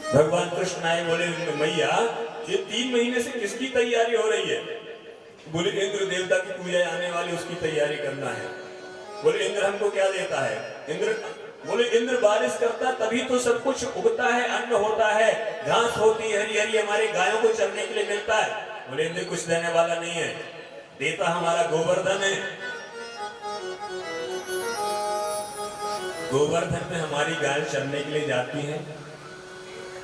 भगवान कृष्ण आए, बोले मैया ये 3 महीने से किसकी तैयारी हो रही है? बोले इंद्र देवता की पूजा आने वाली, उसकी तैयारी करना है। बोले इंद्र हमको क्या देता है? बोले इंद्र बारिश करता तभी तो सब कुछ उगता है, अन्न होता है, घास होती है हरी हरी, हमारी गायों को चरने के लिए मिलता है। बोले इंद्र कुछ देने वाला नहीं है, देता हमारा गोवर्धन है। गोवर्धन में हमारी गाय चरने के लिए जाती है,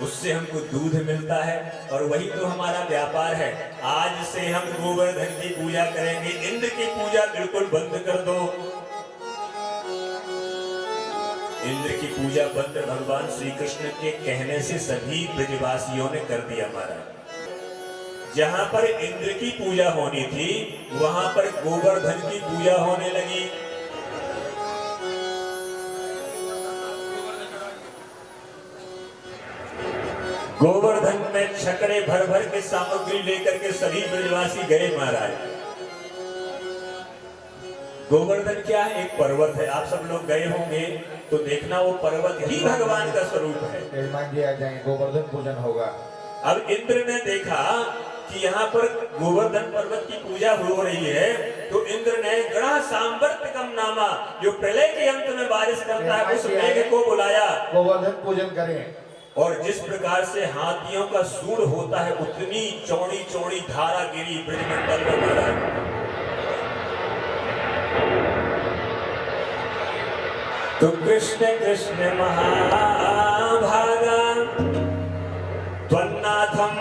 उससे हमको दूध मिलता है और वही तो हमारा व्यापार है। आज से हम गोवर्धन की पूजा करेंगे, इंद्र की पूजा बिल्कुल बंद कर दो। इंद्र की पूजा बंद भगवान श्री कृष्ण के कहने से सभी ब्रजवासियों ने कर दिया महाराज। जहां पर इंद्र की पूजा होनी थी वहां पर गोवर्धन की पूजा होने लगी। गोवर्धन में छकड़े भर भर के सामग्री लेकर के सभी ब्रजवासी गए महाराज। गोवर्धन क्या है? एक पर्वत है। आप सब लोग गए होंगे तो देखना, वो पर्वत ही भगवान का स्वरूप है। गोवर्धन पूजन होगा। अब इंद्र ने देखा कि यहाँ पर गोवर्धन पर्वत की पूजा हो रही है, तो इंद्र ने गणा सांवर्तकम नामा, जो प्रलय के अंत में बारिश करता है, उस मेघ को बुलाया, गोवर्धन पूजन करें। और जिस प्रकार से हाथियों का सूंड होता है उतनी चौड़ी चौड़ी धारा गिरी ब्रजमंडल में महाराज। तो कृष्ण कृष्ण महाभागा त्वन्नाथं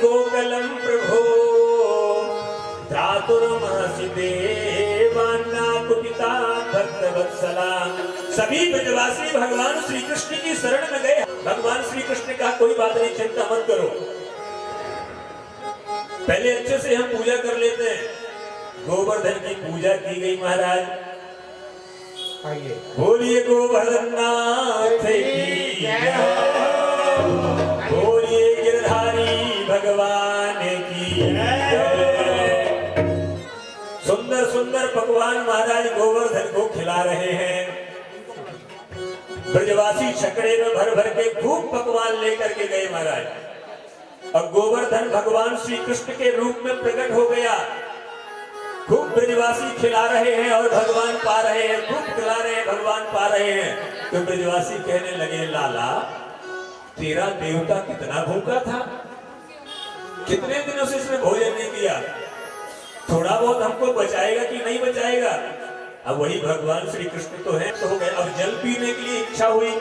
गोकुलं प्रभो त्रातुर्महसि देवान्ना कुपिता भक्तवत्सला। सभी ब्रजवासी भगवान श्री कृष्ण की शरण में गए। भगवान श्री कृष्ण का कोई बात नहीं, चिंता मत करो, पहले अच्छे से हम पूजा कर लेते हैं। गोवर्धन की पूजा की गई महाराज। बोलिए गोवर्धननाथ की जय, बोलिए गिरधारी भगवान की जय। सुंदर सुंदर पकवान महाराज गोवर्धन को खिला रहे हैं। ब्रजवासी छकड़े में भर भर के खूब पकवान लेकर के गए महाराज। और गोवर्धन भगवान श्री कृष्ण के रूप में प्रकट हो गया। खूब ब्रजवासी खिला रहे हैं और भगवान पा रहे हैं, खूब खिला रहे हैं, भगवान पा रहे हैं। तो ब्रजवासी कहने लगे, लाला तेरा देवता कितना भूखा था, कितने दिनों से इसने भोजन नहीं किया, थोड़ा बहुत हमको बचाएगा कि नहीं बचाएगा? अब वही भगवान श्री कृष्ण तो है, तो हो गए। अब जल पीने के लिए इच्छा हुई,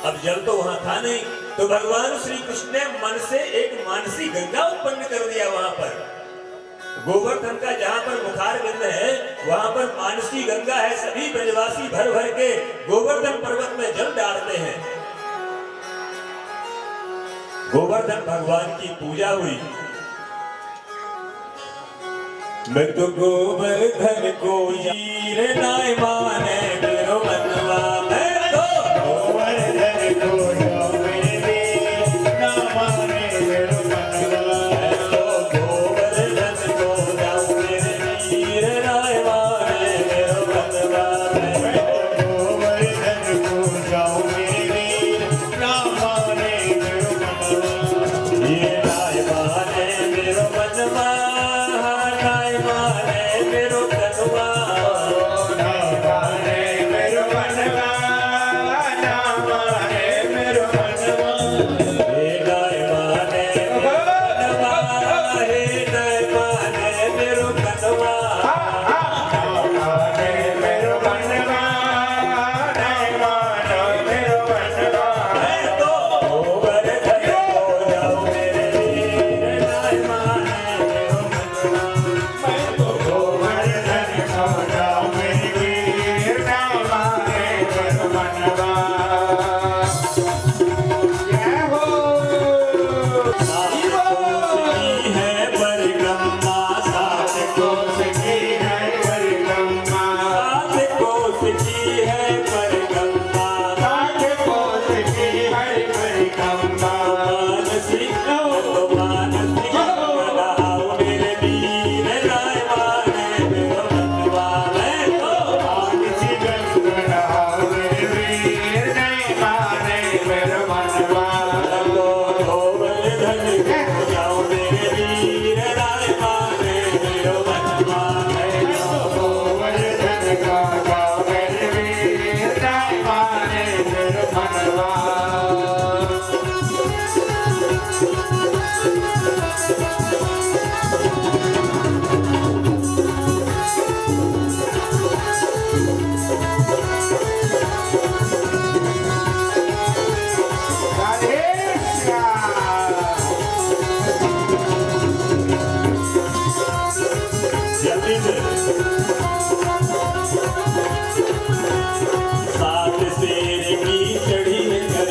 अब जल तो वहां था नहीं, तो भगवान श्री कृष्ण ने मन से एक मानसी गंगा उत्पन्न कर दिया। वहां पर गोवर्धन का जहां पर मुखार बिंद है वहां पर मानसी गंगा है। सभी ब्रजवासी भर भर के गोवर्धन पर्वत में जल डालते हैं। गोवर्धन भगवान की पूजा हुई। मैं तो गोवर्धन को हीरे नाय माने मेरो मनवा, मैं तो गोवर्धन को मेरो जल्दी से सात शेर की चढ़ी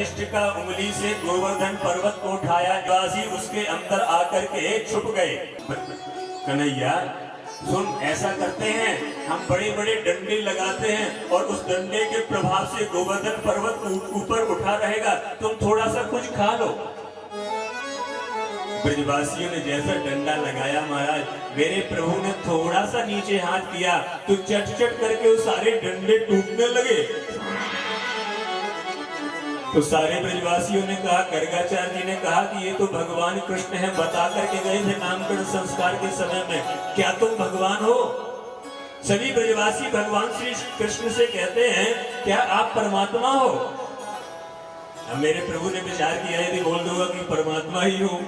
कनिष्ठ का उंगली से गोवर्धन पर्वत को उठाया, बाजी उसके अंदर आकर के छुप गए। कन्हैया सुन, ऐसा करते हैं, हम बड़े बड़े डंडे लगाते हैं और उस डंडे के प्रभाव से गोवर्धन पर्वत ऊपर उठा रहेगा, तुम थोड़ा सा कुछ खा लो। ब्रजवासियों ने जैसा डंडा लगाया महाराज, मेरे प्रभु ने थोड़ा सा नीचे हाथ किया तो चट चट करके वो सारे डंडे टूटने लगे। तो सारे ब्रजवासियों ने कहा, गर्गाचार्य जी ने कहा कि ये तो भगवान कृष्ण है, बता करके गए थे नामकरण संस्कार के समय में, क्या तुम भगवान हो? सभी ब्रजवासी भगवान श्री कृष्ण से कहते हैं, क्या आप परमात्मा हो? अब मेरे प्रभु ने विचार किया, यदि बोल दूंगा कि परमात्मा ही हूं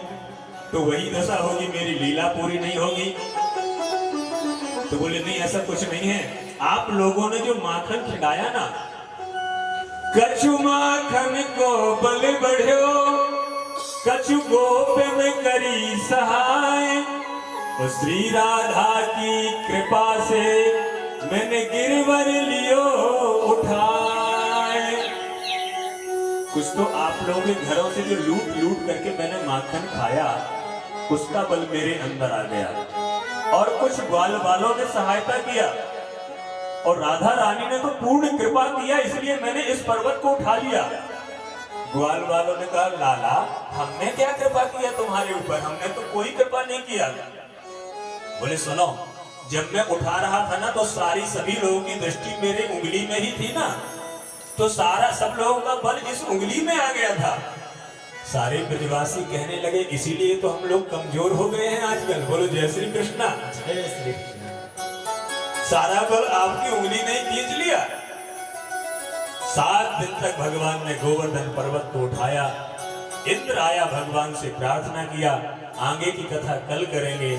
तो वही दशा होगी, मेरी लीला पूरी नहीं होगी। तो बोले नहीं, ऐसा कुछ नहीं है, आप लोगों ने जो माखन खिलाया ना, कछु माखन को बल बढ़ो, कछु गोप में करी सहाय, और श्री राधा की कृपा से मैंने गिरवर लियो उठाए। कुछ तो आप लोगों के घरों से जो लूट लूट करके मैंने माखन खाया, उसका बल मेरे अंदर आ गया, और कुछ ग्वाल वालों ने सहायता किया, और राधा रानी ने तो पूर्ण कृपा किया, इसलिए मैंने इस पर्वत को उठा लिया। ग्वाल वालों ने कहा, लाला हमने क्या कृपा किया तुम्हारे ऊपर, हमने तो कोई कृपा नहीं किया। बोले सुनो, जब मैं उठा रहा था ना, तो सारी सभी लोगों की दृष्टि मेरे उंगली में ही थी ना, तो सारा सब लोगों का बल इस उंगली में आ गया था। सारे ब्रजवासी कहने लगे, इसीलिए तो हम लोग कमजोर हो गए हैं आजकल। बोलो जय श्री कृष्णा। जय श्री कृष्ण। सारा बल आपकी उंगली ने खींच लिया। 7 दिन तक भगवान ने गोवर्धन पर्वत को उठाया। इंद्र आया, भगवान से प्रार्थना किया, आगे की कथा कल करेंगे,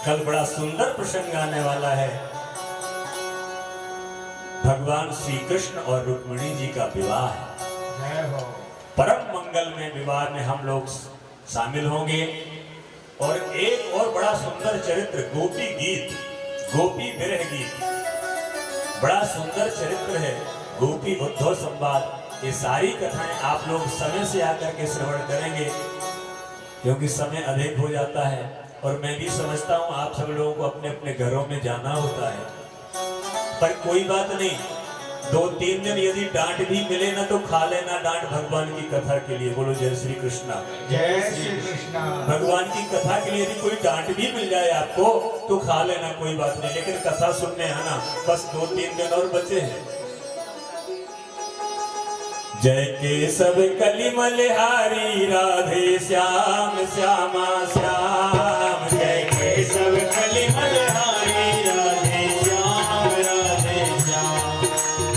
कल बड़ा सुंदर प्रसंग आने वाला है। भगवान श्री कृष्ण और रुक्मिणी जी का विवाह है। परम मंगल में विवाह में हम लोग शामिल होंगे। और एक और बड़ा सुंदर चरित्र, गोपी गीत, गोपी विरह गीत, बड़ा सुंदर चरित्र है। गोपी उद्धव संवाद, ये सारी कथाएं आप लोग समय से आकर के श्रवण करेंगे, क्योंकि समय अधिक हो जाता है और मैं भी समझता हूँ आप सब लोगों को अपने अपने घरों में जाना होता है। पर कोई बात नहीं, 2-3 दिन यदि डांट भी मिले ना तो खा लेना डांट भगवान की कथा के लिए। बोलो जय श्री कृष्णा। जय श्री कृष्णा। भगवान की कथा के लिए यदि कोई डांट भी मिल जाए आपको तो खा लेना, कोई बात नहीं, लेकिन कथा सुनने आना। बस 2-3 दिन और बचे हैं। जय केशव कलिमलहारी राधे श्याम श्यामा श्याम। जय केशव कलिमलहारी राधे श्याम राधे श्याम।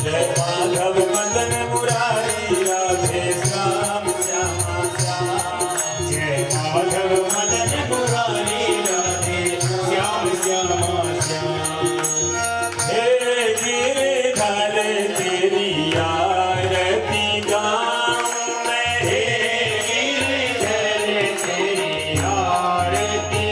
जय माधव मदन मुरारी राधे श्याम श्यामा श्याम। जय माधव मदन मुरारी राधे श्याम श्यामा श्याम। हे गिरधर तेरी आरती गाऊं मैं, हे गिरधर तेरी आरती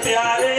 प्यारे